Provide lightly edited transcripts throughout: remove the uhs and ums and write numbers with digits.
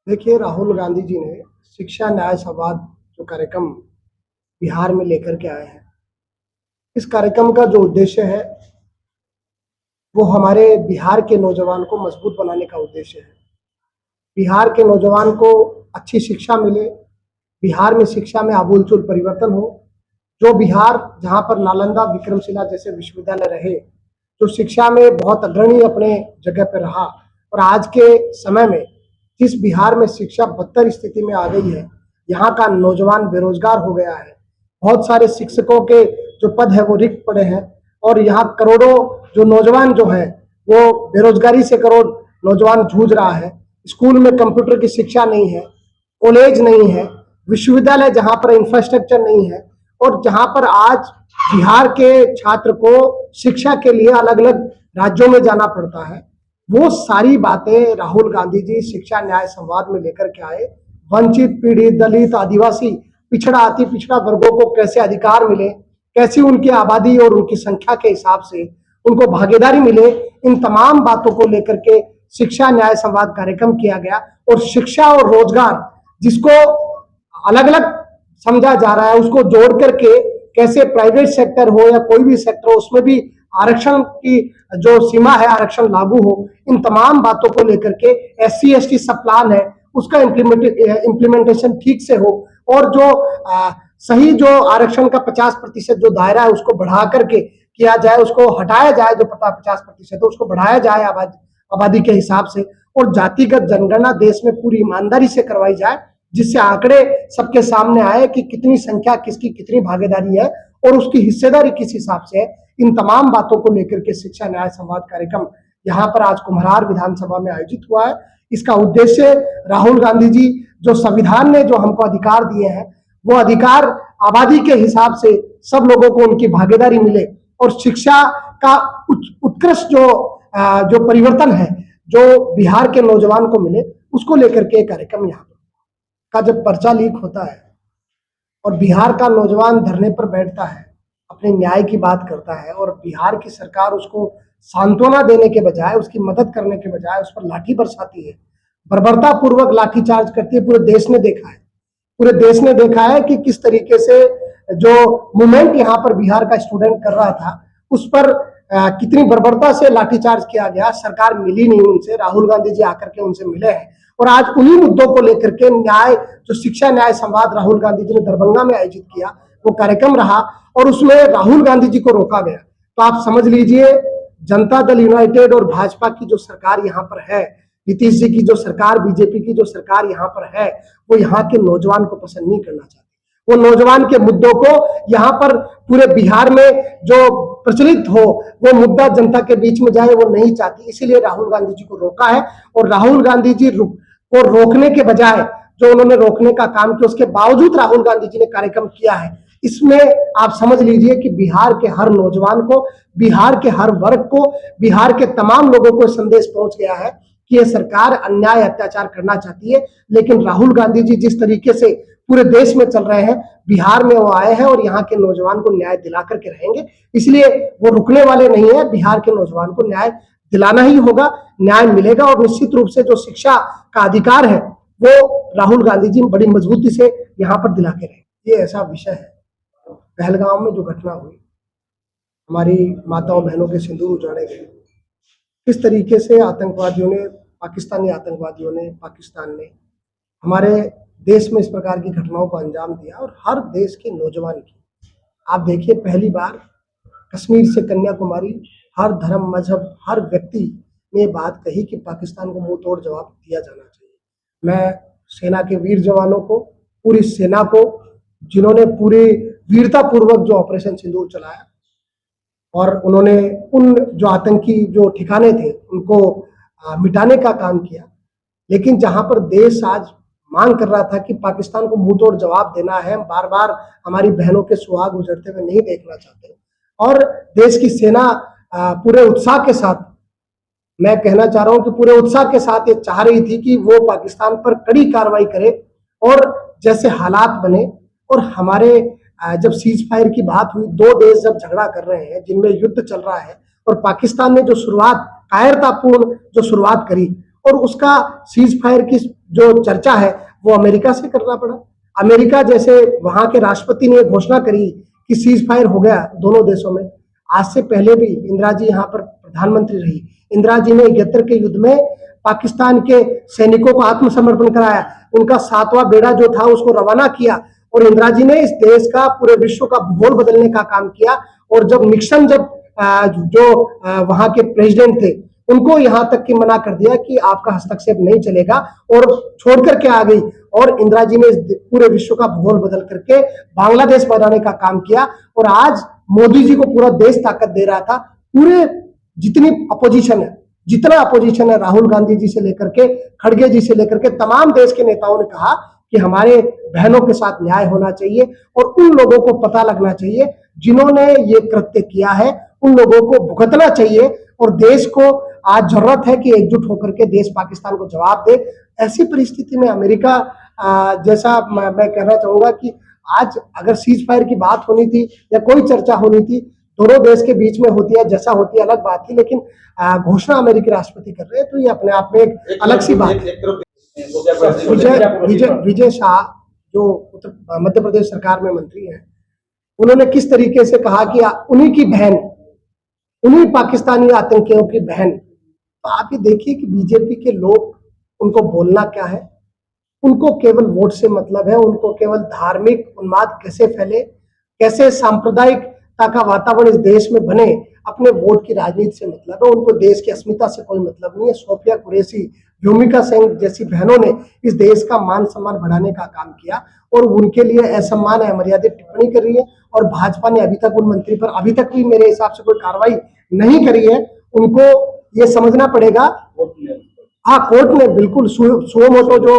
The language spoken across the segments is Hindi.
देखिए, राहुल गांधी जी ने शिक्षा न्याय संवाद जो कार्यक्रम बिहार में लेकर के आए हैं, इस कार्यक्रम का जो उद्देश्य है वो हमारे बिहार के नौजवान को मजबूत बनाने का उद्देश्य है। बिहार के नौजवान को अच्छी शिक्षा मिले, बिहार में शिक्षा में आमूलचूल परिवर्तन हो। जो बिहार जहाँ पर नालंदा विक्रमशिला जैसे विश्वविद्यालय रहे, जो शिक्षा में बहुत अग्रणी अपने जगह पर रहा, और आज के समय में जिस बिहार में शिक्षा बदतर स्थिति में आ गई है, यहाँ का नौजवान बेरोजगार हो गया है। बहुत सारे शिक्षकों के जो पद है वो रिक्त पड़े हैं, और यहाँ करोड़ों जो नौजवान जो है वो बेरोजगारी से करोड़ नौजवान जूझ रहा है। स्कूल में कंप्यूटर की शिक्षा नहीं है, कॉलेज नहीं है, विश्वविद्यालय जहाँ पर इंफ्रास्ट्रक्चर नहीं है, और जहाँ पर आज बिहार के छात्र को शिक्षा के लिए अलग अलग राज्यों में जाना पड़ता है। वो सारी बातें राहुल गांधी जी शिक्षा न्याय संवाद में लेकर के आए। वंचित, पीड़ित, दलित, आदिवासी, पिछड़ा, अति पिछड़ा वर्गों को कैसे अधिकार मिले, कैसी उनकी आबादी और उनकी संख्या के हिसाब से उनको भागीदारी मिले, इन तमाम बातों को लेकर के शिक्षा न्याय संवाद कार्यक्रम किया गया। और शिक्षा और रोजगार जिसको अलग अलग समझा जा रहा है, उसको जोड़ करके कैसे प्राइवेट सेक्टर हो या कोई भी सेक्टर हो, उसमें भी आरक्षण की जो सीमा है आरक्षण लागू हो, इन तमाम बातों को लेकर के SC ST सब प्लान है उसका इम्प्लीमेंटेशन ठीक से हो, और जो सही जो आरक्षण का 50% जो दायरा है उसको बढ़ा करके किया जाए, उसको हटाया जाए, जो 50% उसको बढ़ाया जाए आबादी के हिसाब से, और जातिगत जनगणना देश में पूरी ईमानदारी से करवाई जाए, जिससे आंकड़े सबके सामने आए कि कितनी संख्या किसकी कितनी भागीदारी है और उसकी हिस्सेदारी किस हिसाब से है। इन तमाम बातों को लेकर के शिक्षा न्याय संवाद कार्यक्रम यहाँ पर आज कुम्हरार विधानसभा में आयोजित हुआ है। इसका उद्देश्य राहुल गांधी जी जो संविधान ने जो हमको अधिकार दिए हैं, वो अधिकार आबादी के हिसाब से सब लोगों को उनकी भागीदारी मिले, और शिक्षा का उत्कृष्ट जो परिवर्तन है जो बिहार के नौजवान को मिले, उसको लेकर के कार्यक्रम यहाँ का जब पर्चा लीक होता है और बिहार का नौजवान धरने पर बैठता है, अपने न्याय की बात करता है, और बिहार की सरकार उसको सांत्वना देने के बजाय, उसकी मदद करने के बजाय उस पर लाठी बरसाती है, बर्बरता पूर्वक लाठीचार्ज करती है। पूरे देश ने देखा है, पूरे देश ने देखा है कि किस तरीके से जो मूवमेंट यहाँ पर बिहार का स्टूडेंट कर रहा था उस पर कितनी बर्बरता से लाठीचार्ज किया गया। सरकार मिली नहीं उनसे, राहुल गांधी जी आकर के उनसे मिले हैं, और आज उन्हीं मुद्दों को लेकर के न्याय जो शिक्षा न्याय संवाद राहुल गांधी जी ने दरभंगा में आयोजित किया, वो कार्यक्रम रहा, और उसमें राहुल गांधी जी को रोका गया। तो आप समझ लीजिए, जनता दल यूनाइटेड और भाजपा की जो सरकार यहाँ पर है, नीतीश जी की जो सरकार, बीजेपी की जो सरकार यहाँ पर है, वो यहाँ के नौजवान को पसंद नहीं करना चाहती। वो नौजवान के मुद्दों को यहाँ पर पूरे बिहार में जो प्रचलित हो, वो मुद्दा जनता के बीच में जाए, वो नहीं चाहती। इसीलिए राहुल गांधी जी को रोका है, और राहुल गांधी जी को रोकने के बजाय जो उन्होंने रोकने का काम किया, उसके बावजूद राहुल गांधी जी ने कार्यक्रम किया है। इसमें आप समझ लीजिए कि बिहार के हर नौजवान को, बिहार के हर वर्ग को, बिहार के तमाम लोगों को संदेश पहुंच गया है कि यह सरकार अन्याय अत्याचार करना चाहती है, लेकिन राहुल गांधी जी जिस तरीके से पूरे देश में चल रहे हैं, बिहार में वो आए हैं और यहाँ के नौजवान को न्याय दिला करके रहेंगे। इसलिए वो रुकने वाले नहीं है, बिहार के नौजवान को न्याय दिलाना ही होगा, न्याय मिलेगा, और निश्चित रूप से जो शिक्षा का अधिकार है वो राहुल गांधी जी बड़ी मजबूती से यहाँ पर दिला के रहेंगे। ये ऐसा विषय है। पहलगाम में जो घटना हुई, हमारी माताओं बहनों के सिंदूर उजाड़े गए, किस तरीके से आतंकवादियों ने, पाकिस्तानी आतंकवादियों ने, पाकिस्तान ने हमारे देश में इस प्रकार की घटनाओं को अंजाम दिया, और हर देश के नौजवान की, आप देखिए, पहली बार कश्मीर से कन्याकुमारी हर धर्म, मजहब, हर व्यक्ति ने बात कही कि पाकिस्तान को मुंह तोड़ जवाब दिया जाना चाहिए। मैं सेना के वीर जवानों को, पूरी सेना को, जिन्होंने पूरी वीरता पूर्वक जो ऑपरेशन सिंदूर चलाया, और उन्होंने उन जो आतंकी जो ठिकाने थे उनको मिटाने का काम किया, लेकिन जहां पर देश आज मांग कर रहा था कि पाकिस्तान को मुंह तोड़ जवाब देना है, बार बार हमारी बहनों के सुहाग उजड़ते हुए नहीं देखना चाहते, और देश की सेना पूरे उत्साह के साथ, मैं कहना चाह रहा हूं कि पूरे उत्साह के साथ ये चाह रही थी कि वो पाकिस्तान पर कड़ी कार्रवाई करे, और जैसे हालात बने, और हमारे जब सीज फायर की बात हुई, दो देश जब झगड़ा कर रहे हैं, जिनमें युद्ध चल रहा है, और पाकिस्तान ने जो शुरुआत, कायरतापूर्ण जो शुरुआत करी, और उसका सीज फायर की जो चर्चा है वो अमेरिका से करना पड़ा। अमेरिका जैसे वहां के राष्ट्रपति ने घोषणा करी कि सीज फायर हो गया दोनों देशों में। आज से पहले भी इंदिरा जी यहाँ पर प्रधानमंत्री रही। इंदिरा जी ने 71 के युद्ध में पाकिस्तान के सैनिकों को आत्मसमर्पण कराया, उनका 7वां बेड़ा जो था उसको रवाना किया, और इंदिरा जी ने इस देश का, पूरे विश्व का भूगोल बदलने का काम किया। और जब निक्सन जो वहां के प्रेसिडेंट थे, उनको यहां तक कि मना कर दिया कि आपका हस्तक्षेप नहीं चलेगा, और छोड़ करके आ गई। और इंदिरा जी ने पूरे विश्व का भूगोल बदल करके बांग्लादेश बनाने का काम किया। और आज मोदी जी को पूरा देश ताकत दे रहा था। पूरे जितना अपोजिशन है, राहुल गांधी जी से लेकर के, खड़गे जी से लेकर के तमाम देश के नेताओं ने कहा कि हमारे बहनों के साथ न्याय होना चाहिए, और उन लोगों को पता लगना चाहिए जिन्होंने ये कृत्य किया है, उन लोगों को भुगतना चाहिए। और देश को आज जरूरत है कि एकजुट होकर के देश पाकिस्तान को जवाब दे। ऐसी परिस्थिति में अमेरिका जैसा मैं कहना चाहूंगा कि आज अगर सीज फायर की बात होनी थी या कोई चर्चा होनी थी, दोनों देश के बीच में होती है, जैसा होती है अलग बात थी, लेकिन घोषणा अमेरिकी राष्ट्रपति कर रहे हैं तो ये अपने आप में एक अलग सी बात है। विजय शाह जो मध्य प्रदेश सरकार में मंत्री हैं, उन्होंने किस तरीके से कहा कि उन्हीं की बहन, उन्हीं पाकिस्तानी आतंकियों की बहन। तो आप ये देखिए कि बीजेपी के लोग, उनको बोलना क्या है, उनको केवल वोट से मतलब है, उनको केवल धार्मिक उन्माद कैसे फैले, कैसे सांप्रदायिकता का वातावरण इस देश में बने, अपने वोट की राजनीति से मतलब है। उनको देश की अस्मिता से कोई मतलब नहीं है। सोफिया कुरैशी, व्योमिका सिंह जैसी बहनों ने इस देश का मान सम्मान बढ़ाने का काम किया, और उनके लिए असम्मान है, अमर्यादित टिप्पणी कर रही है। और भाजपा ने अभी तक उन मंत्री पर अभी तक भी मेरे हिसाब से कोई कार्रवाई नहीं करी है। उनको ये समझना पड़ेगा। हाँ, कोर्ट ने बिल्कुल सुओ मोटो जो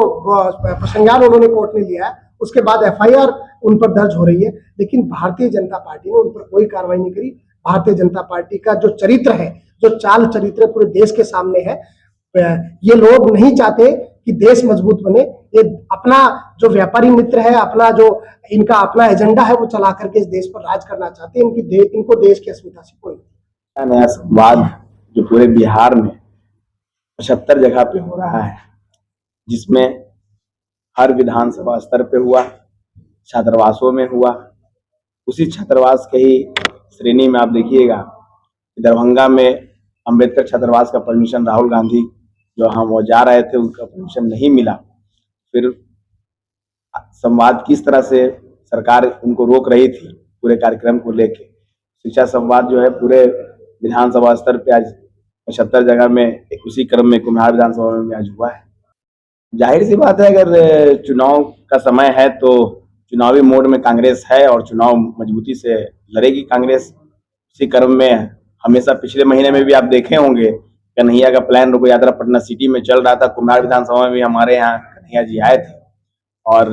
संज्ञान उन्होंने कोर्ट ने लिया है, उसके बाद एफआईआर उन पर दर्ज हो रही है, लेकिन भारतीय जनता पार्टी ने उन पर कोई कार्रवाई नहीं करी। भारतीय जनता पार्टी का जो चरित्र है, जो चाल चरित्र पूरे देश के सामने है, ये लोग नहीं चाहते कि देश मजबूत बने। ये अपना जो व्यापारी मित्र है, अपना जो इनका अपना एजेंडा है, वो चला करके इस देश पर राज करना चाहते हैं। इनको देश की अस्मिता से कोई नया संवाद जो पूरे बिहार में 75 जगह पे हो रहा है, जिसमें हर विधानसभा स्तर पे हुआ, छात्रावासों में हुआ। उसी छात्रावास के ही श्रेणी में आप देखिएगा, दरभंगा में अंबेडकर छात्रावास का परमिशन राहुल गांधी जो हम वो जा रहे थे, उनका परमिशन नहीं मिला। फिर संवाद किस तरह से सरकार उनको रोक रही थी पूरे कार्यक्रम को लेके। शिक्षा संवाद जो है पूरे विधानसभा स्तर पे आज 75 जगह में उसी क्रम में कुम्हार विधानसभा में आज हुआ है। जाहिर सी बात है, अगर चुनाव का समय है तो चुनावी मोड में कांग्रेस है और चुनाव मजबूती से लड़ेगी कांग्रेस। इसी क्रम में हमेशा पिछले महीने में भी आप देखे होंगे, कन्हैया का प्लान रोको यात्रा पटना सिटी में चल रहा था। कुम्हार विधानसभा में भी हमारे यहाँ कन्हैया जी आए थे, और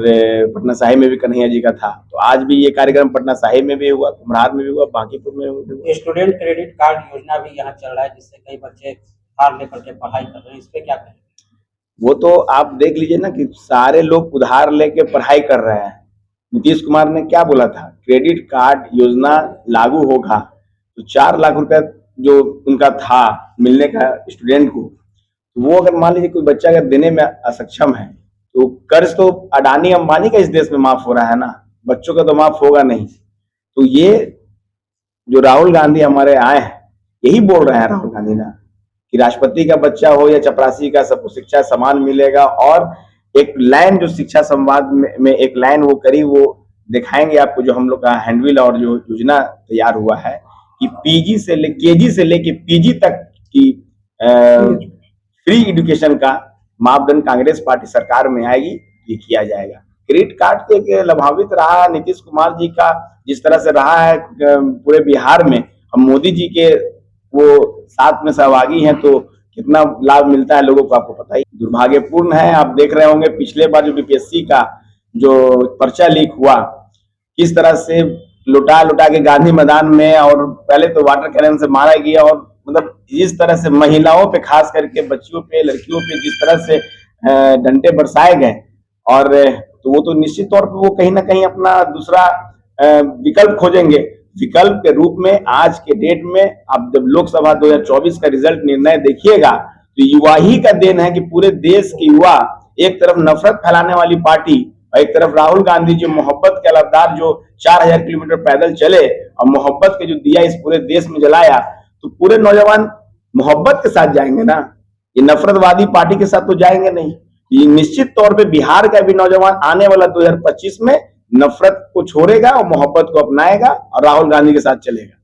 पटना साहिब में भी कन्हैया जी का था। तो आज भी ये कार्यक्रम पटना साहिब में भी हुआ, कुम्हार में भी हुआ, बांकीपुर में हुआ। स्टूडेंट क्रेडिट कार्ड योजना भी यहाँ चल रहा है, जिससे कई बच्चे उधार लेकर के पढ़ाई कर रहे हैं, इस पे क्या कहें? वो तो आप देख लीजिए ना कि सारे लोग उधार लेके पढ़ाई कर रहे हैं। नीतीश कुमार ने क्या बोला था, क्रेडिट कार्ड योजना लागू होगा तो 4 लाख रुपया जो उनका था मिलने का स्टूडेंट को, वो अगर मान लीजिए कोई बच्चा अगर देने में असक्षम है तो कर्ज तो अडानी अंबानी का इस देश में माफ हो रहा है ना, बच्चों का तो माफ होगा नहीं। तो ये जो राहुल गांधी हमारे आए हैं, यही बोल रहे हैं राहुल गांधी ना कि राष्ट्रपति का बच्चा हो या चपरासी का, सबको शिक्षा समान मिलेगा। और एक लाइन जो शिक्षा संवाद में एक लाइन वो करी, वो दिखाएंगे आपको, जो हम लोग का हैंडबिल और जो योजना तैयार हुआ है कि केजी से लेके पीजी तक की फ्री एजुकेशन का मापदंड कांग्रेस पार्टी सरकार में आएगी, ये किया जाएगा। क्रेडिट कार्ड तो एक लाभान्वित रहा नीतीश कुमार जी का, जिस तरह से रहा है पूरे बिहार में। हम मोदी जी के वो साथ में सहभागी हैं, तो कितना लाभ मिलता है लोगों को आपको पता ही। दुर्भाग्यपूर्ण है, आप देख रहे होंगे पिछले बार जो बीपीएससी का जो पर्चा लीक हुआ, किस तरह से लुटा के गांधी मैदान में, और पहले तो वाटर कैनन से मारा गया, और मतलब इस तरह से महिलाओं पे, खास करके बच्चियों पे, लड़कियों पे जिस तरह से डंडे बरसाए गए, और तो वो तो निश्चित तौर पे वो कहीं ना कहीं अपना दूसरा विकल्प खोजेंगे। विकल्प के रूप में आज के डेट में आप जब लोकसभा 2024 का रिजल्ट निर्णय देखिएगा, तो युवा ही का देन है कि पूरे देश के युवा एक तरफ नफरत फैलाने वाली पार्टी और एक तरफ राहुल गांधी जो मोहब्बत के अलवदार जो 4000 किलोमीटर पैदल चले और मोहब्बत के जो दिया इस पूरे देश में जलाया, तो पूरे नौजवान मोहब्बत के साथ जाएंगे ना, ये नफरतवादी पार्टी के साथ तो जाएंगे नहीं। ये निश्चित तौर पे बिहार का भी नौजवान आने वाला 2025 में नफरत को छोड़ेगा और मोहब्बत को अपनाएगा और राहुल गांधी के साथ चलेगा।